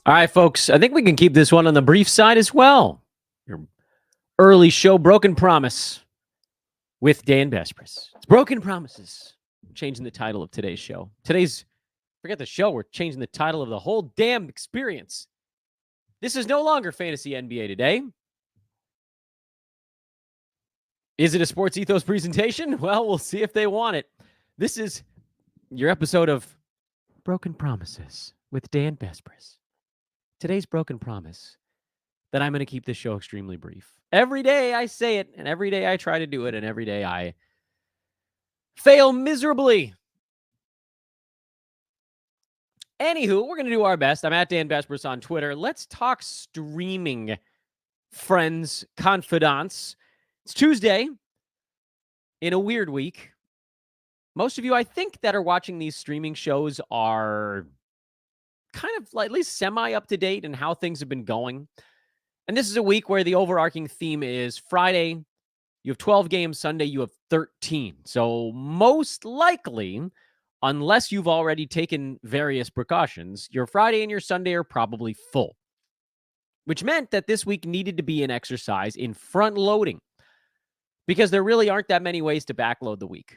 All right, folks. I think we can keep this one on the brief side as well. Your early show, Broken Promise, with Dan Vespris. It's Broken Promises. I'm changing the title of today's show. Forget the show, we're changing the title of the whole damn experience. This is no longer Fantasy NBA Today. Is it a Sports Ethos presentation? Well, we'll see if they want it. This is your episode of Broken Promises with Dan Vespris. Today's broken promise that I'm going to keep this show extremely brief. Every day I say it, and every day I try to do it, and every day I fail miserably. Anywho, we're going to do our best. I'm at Dan Vespris on Twitter. Let's talk streaming, friends, confidants. It's Tuesday in a weird week. Most of you, I think, that are watching these streaming shows are kind of like at least semi-up to date in how things have been going. And this is a week where the overarching theme is Friday, you have 12 games. Sunday, you have 13. So most likely, unless you've already taken various precautions, your Friday and your Sunday are probably full, which meant that this week needed to be an exercise in front loading because there really aren't that many ways to backload the week.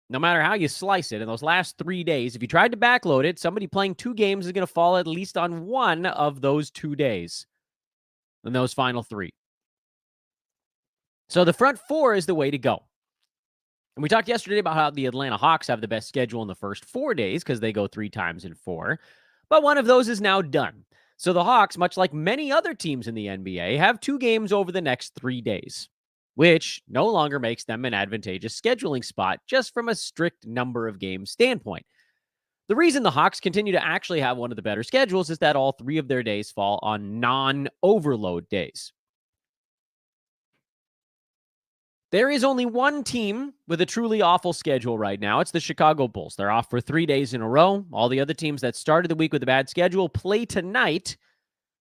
No matter how you slice it, in those last 3 days, if you tried to backload it, somebody playing 2 games is going to fall at least on one of those 2 days in those final 3. So the front 4 is the way to go. And we talked yesterday about how the Atlanta Hawks have the best schedule in the first 4 days because they go 3 times in 4. But one of those is now done. So the Hawks, much like many other teams in the NBA, have 2 games over the next 3 days, which no longer makes them an advantageous scheduling spot just from a strict number of games standpoint. The reason the Hawks continue to actually have one of the better schedules is that all 3 of their days fall on non-overload days. There is only one team with a truly awful schedule right now. It's the Chicago Bulls. They're off for 3 days in a row. All the other teams that started the week with a bad schedule play tonight.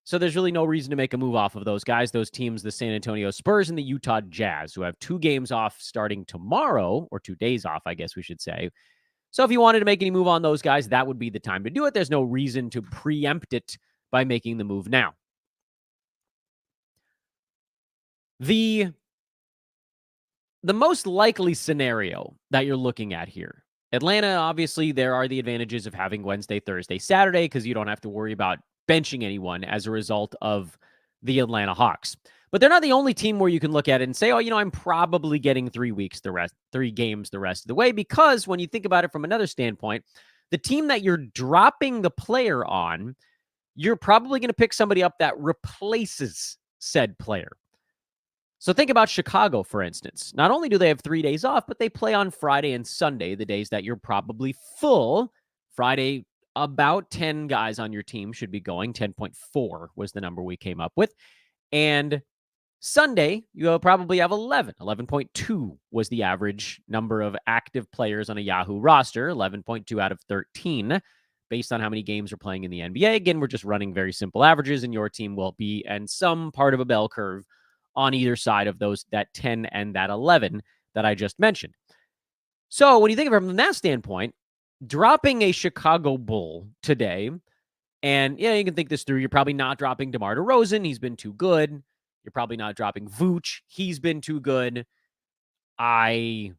So there's really no reason to make a move off of those guys. Those teams, the San Antonio Spurs and the Utah Jazz, who have 2 games off starting tomorrow, or 2 days off, I guess we should say. So if you wanted to make any move on those guys, that would be the time to do it. There's no reason to preempt it by making the move now. The most likely scenario that you're looking at here, Atlanta, obviously, there are the advantages of having Wednesday, Thursday, Saturday, because you don't have to worry about benching anyone as a result of the Atlanta Hawks. But they're not the only team where you can look at it and say, oh, I'm probably getting 3 games the rest of the way, because when you think about it from another standpoint, the team that you're dropping the player on, you're probably going to pick somebody up that replaces said player. So think about Chicago, for instance. Not only do they have 3 days off, but they play on Friday and Sunday, the days that you're probably full. Friday, about 10 guys on your team should be going. 10.4 was the number we came up with. And Sunday, you'll probably have 11. 11.2 was the average number of active players on a Yahoo roster. 11.2 out of 13, based on how many games are playing in the NBA. Again, we're just running very simple averages, and your team will be in some part of a bell curve on either side of those, that 10 and that 11 that I just mentioned. So when you think of it from that standpoint, dropping a Chicago Bull today, and yeah, you can think this through. You're probably not dropping DeMar DeRozan. He's been too good. You're probably not dropping Vooch. He's been too good. I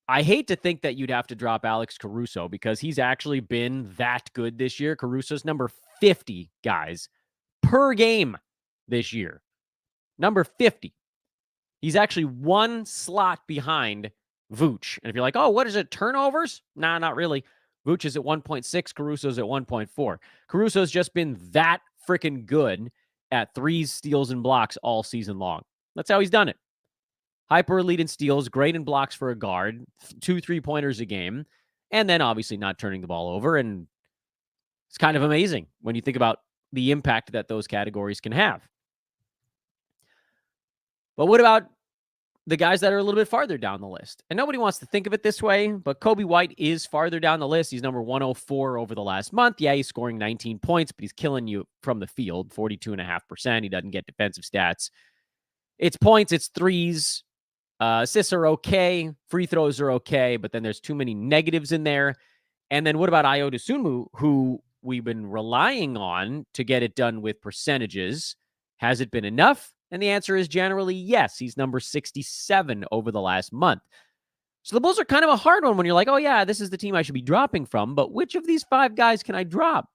hate to think that you'd have to drop Alex Caruso because he's actually been that good this year. Caruso's number 50, guys, per game this year. Number 50. He's actually 1 slot behind Vooch. And if you're like, oh, what is it, turnovers? Nah, not really. Vooch is at 1.6. Caruso's at 1.4. Caruso's just been that freaking good at threes, steals, and blocks all season long. That's how he's done it. Hyper elite in steals, great in blocks for a guard, 2 3-pointers a game, and then obviously not turning the ball over. And it's kind of amazing when you think about the impact that those categories can have. But what about the guys that are a little bit farther down the list? And nobody wants to think of it this way, but Kobe White is farther down the list. He's number 104 over the last month. Yeah, he's scoring 19 points, but he's killing you from the field, 42.5%. He doesn't get defensive stats. It's points, it's threes. Assists are okay. Free throws are okay, but then there's too many negatives in there. And then what about Ayo Dosunmu, who we've been relying on to get it done with percentages. Has it been enough? And the answer is generally yes. He's number 67 over the last month. So the Bulls are kind of a hard one when you're like, oh, yeah, this is the team I should be dropping from. But which of these 5 guys can I drop?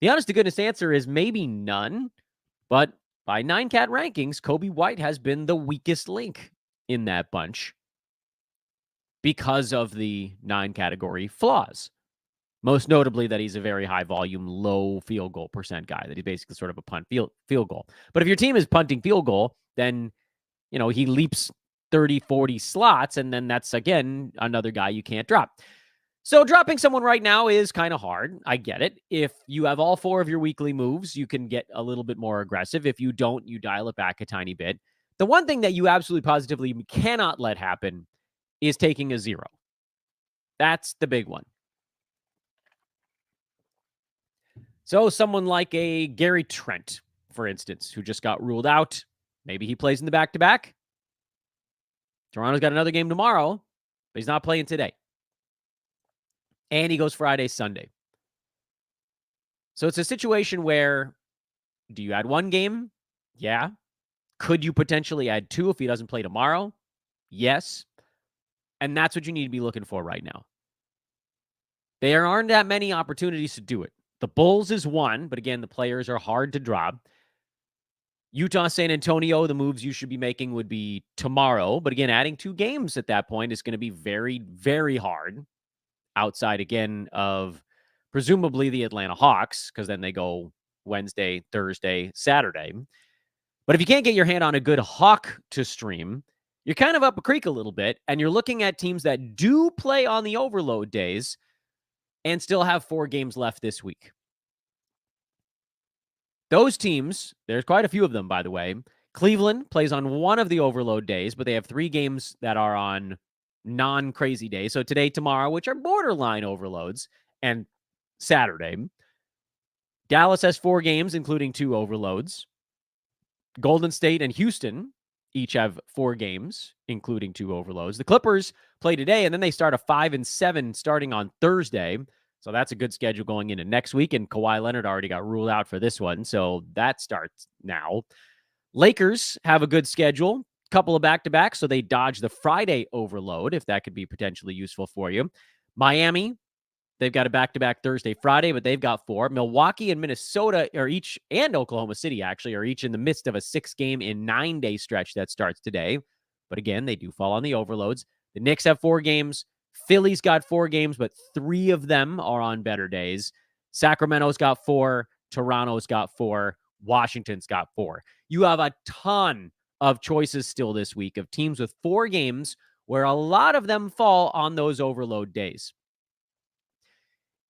The honest to goodness answer is maybe none. But by 9Cat rankings, Kobe White has been the weakest link in that bunch because of the 9 category flaws. Most notably that he's a very high volume, low field goal percent guy, that he's basically sort of a punt field goal. But if your team is punting field goal, then, he leaps 30, 40 slots, and then that's, again, another guy you can't drop. So dropping someone right now is kind of hard. I get it. If you have all 4 of your weekly moves, you can get a little bit more aggressive. If you don't, you dial it back a tiny bit. The one thing that you absolutely positively cannot let happen is taking a 0. That's the big one. So someone like a Gary Trent, for instance, who just got ruled out. Maybe he plays in the back-to-back. Toronto's got another game tomorrow, but he's not playing today. And he goes Friday, Sunday. So it's a situation where, do you add 1 game? Yeah. Could you potentially add 2 if he doesn't play tomorrow? Yes. And that's what you need to be looking for right now. There aren't that many opportunities to do it. The Bulls is one, but again, the players are hard to drop. Utah, San Antonio, the moves you should be making would be tomorrow. But again, adding 2 games at that point is going to be very, very hard. Outside, again, of presumably the Atlanta Hawks, because then they go Wednesday, Thursday, Saturday. But if you can't get your hand on a good Hawk to stream, you're kind of up a creek a little bit, and you're looking at teams that do play on the overload days and still have 4 games left this week. Those teams, there's quite a few of them, by the way. Cleveland plays on one of the overload days, but they have 3 games that are on non-crazy days. So today, tomorrow, which are borderline overloads, and Saturday. Dallas has 4 games, including 2 overloads. Golden State and Houston each have 4 games, including 2 overloads. The Clippers play today, and then they start a 5-7 starting on Thursday. So that's a good schedule going into next week. And Kawhi Leonard already got ruled out for this one. So that starts now. Lakers have a good schedule, couple of back-to-backs. So they dodge the Friday overload, if that could be potentially useful for you. Miami, they've got a back-to-back Thursday, Friday, but they've got 4. Milwaukee and Minnesota are each, and Oklahoma City actually, are each in the midst of a 6-game in 9-day stretch that starts today. But again, they do fall on the overloads. The Knicks have 4 games. Philly's got 4 games, but 3 of them are on better days. Sacramento's got 4. Toronto's got 4. Washington's got 4. You have a ton of choices still this week of teams with 4 games where a lot of them fall on those overload days.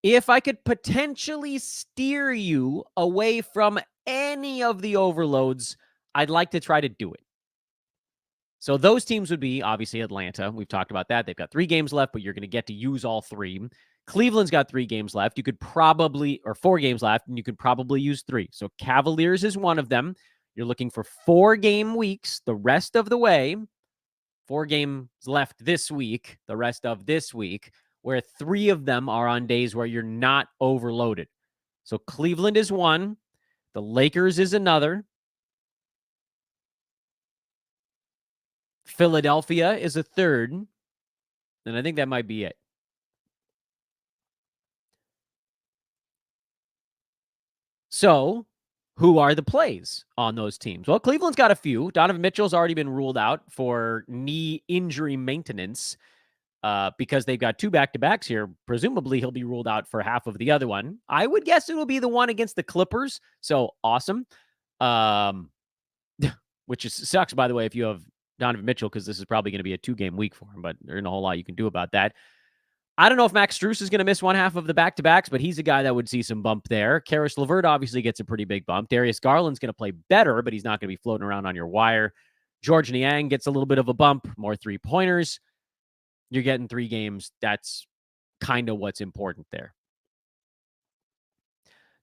If I could potentially steer you away from any of the overloads, I'd like to try to do it. So those teams would be, obviously, Atlanta. We've talked about that. They've got 3 games left, but you're going to get to use all 3. Cleveland's got 3 games left. You could probably, or 4 games left, and you could probably use 3. So Cavaliers is one of them. You're looking for 4-game weeks the rest of the way. 4 games left this week, the rest of this week, where 3 of them are on days where you're not overloaded. So Cleveland is one. The Lakers is another. Philadelphia is a third. And I think that might be it. So who are the plays on those teams? Well, Cleveland's got a few. Donovan Mitchell's already been ruled out for knee injury maintenance because they've got 2 back-to-backs here. Presumably, he'll be ruled out for half of the other one. I would guess it will be the one against the Clippers. So awesome. Which sucks, by the way, if you have Donovan Mitchell, because this is probably going to be a 2-game week for him, but there isn't a whole lot you can do about that. I don't know if Max Strus is going to miss one half of the back-to-backs, but he's a guy that would see some bump there. Karis LeVert obviously gets a pretty big bump. Darius Garland's going to play better, but he's not going to be floating around on your wire. George Niang gets a little bit of a bump, more 3-pointers. You're getting 3 games. That's kind of what's important there.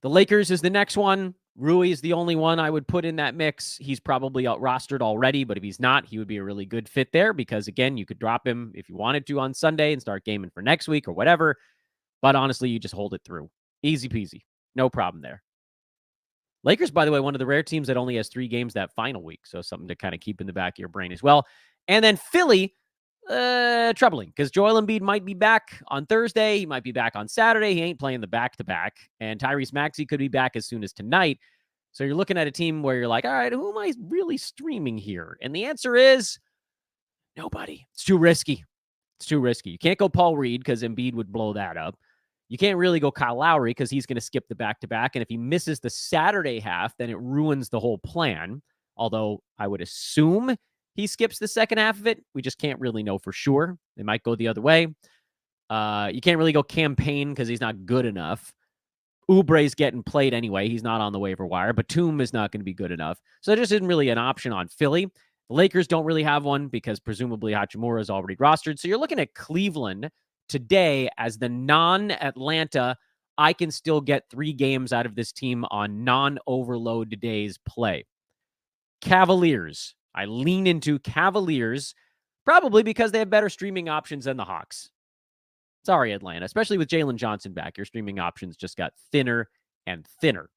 The Lakers is the next one. Rui is the only one I would put in that mix. He's probably out rostered already, but if he's not, he would be a really good fit there because, again, you could drop him if you wanted to on Sunday and start gaming for next week or whatever. But honestly, you just hold it through. Easy peasy. No problem there. Lakers, by the way, one of the rare teams that only has 3 games that final week, so something to kind of keep in the back of your brain as well. And then Philly, troubling because Joel Embiid might be back on Thursday. He might be back on Saturday. He ain't playing the back-to-back. And Tyrese Maxey could be back as soon as tonight. So you're looking at a team where you're like, all right, who am I really streaming here? And the answer is nobody. It's too risky. It's too risky. You can't go Paul Reed because Embiid would blow that up. You can't really go Kyle Lowry because he's going to skip the back-to-back. And if he misses the Saturday half, then it ruins the whole plan. Although I would assume he skips the second half of it. We just can't really know for sure. They might go the other way. You can't really go Campaign because he's not good enough. Oubre's getting played anyway. He's not on the waiver wire. Batum is not going to be good enough. So there just isn't really an option on Philly. The Lakers don't really have one because presumably Hachimura is already rostered. So you're looking at Cleveland today as the non-Atlanta. I can still get 3 games out of this team on non-overload days play. Cavaliers. I lean into Cavaliers probably because they have better streaming options than the Hawks. Sorry, Atlanta. Especially with Jalen Johnson back, your streaming options just got thinner and thinner.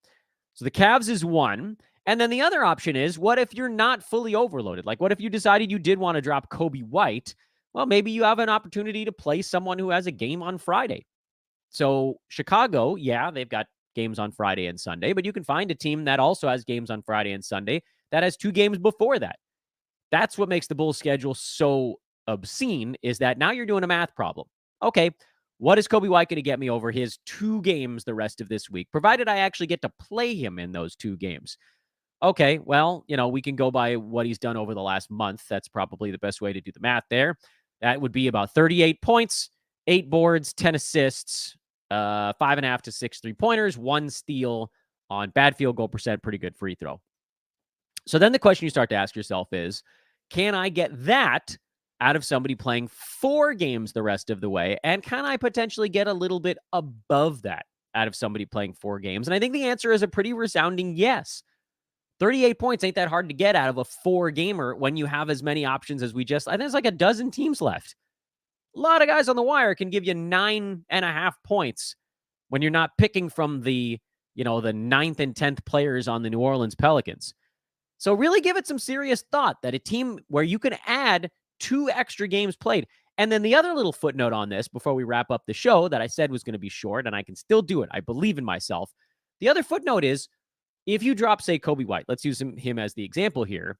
So the Cavs is one. And then the other option is, what if you're not fully overloaded? Like, what if you decided you did want to drop Kobe White? Well, maybe you have an opportunity to play someone who has a game on Friday. So Chicago, yeah, they've got games on Friday and Sunday, but you can find a team that also has games on Friday and Sunday that has 2 games before that. That's what makes the Bulls schedule so obscene, is that now you're doing a math problem. Okay, what is Kobe White going to get me over his 2 games the rest of this week, provided I actually get to play him in those 2 games? Okay, well, we can go by what he's done over the last month. That's probably the best way to do the math there. That would be about 38 points, 8 boards, 10 assists, 5.5 to 6 3-pointers, 1 steal on bad field goal percent, pretty good free throw. So then the question you start to ask yourself is, can I get that out of somebody playing 4 games the rest of the way? And can I potentially get a little bit above that out of somebody playing 4 games? And I think the answer is a pretty resounding yes. 38 points ain't that hard to get out of a 4-gamer when you have as many options as I think there's like a dozen teams left. A lot of guys on the wire can give you 9.5 points when you're not picking from the 9th and 10th players on the New Orleans Pelicans. So really give it some serious thought, that a team where you can add 2 extra games played. And then the other little footnote on this before we wrap up the show that I said was going to be short, and I can still do it. I believe in myself. The other footnote is, if you drop, say, Kobe White, let's use him as the example here,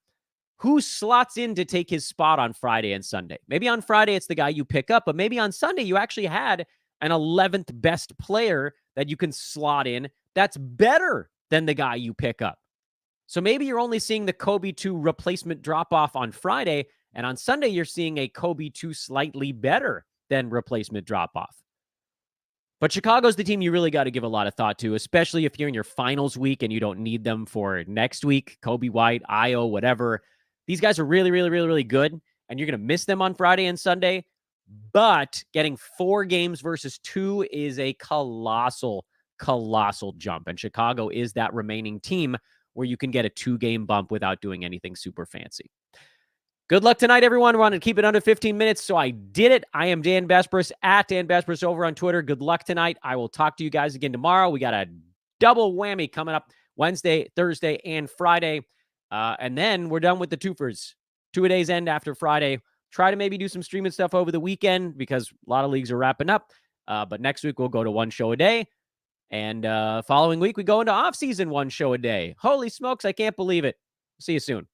who slots in to take his spot on Friday and Sunday? Maybe on Friday it's the guy you pick up, but maybe on Sunday you actually had an 11th best player that you can slot in that's better than the guy you pick up. So maybe you're only seeing the Kobe 2 replacement drop-off on Friday, and on Sunday you're seeing a Kobe 2 slightly better than replacement drop-off. But Chicago's the team you really got to give a lot of thought to, especially if you're in your finals week and you don't need them for next week. Kobe White, Io, whatever. These guys are really, really, really, really good, and you're going to miss them on Friday and Sunday. But getting 4 games versus 2 is a colossal jump. And Chicago is that remaining team where you can get a 2-game bump without doing anything super fancy. Good luck tonight, everyone. We wanted to keep it under 15 minutes, so I did it. I am Dan Besbris, at Dan Besbris over on Twitter. Good luck tonight. I will talk to you guys again tomorrow. We got a double whammy coming up Wednesday, Thursday, and Friday. And then we're done with the twofers. 2-a-days end after Friday. Try to maybe do some streaming stuff over the weekend because a lot of leagues are wrapping up. But next week, we'll go to 1 show a day. And following week, we go into off-season 1 show a day. Holy smokes, I can't believe it. See you soon.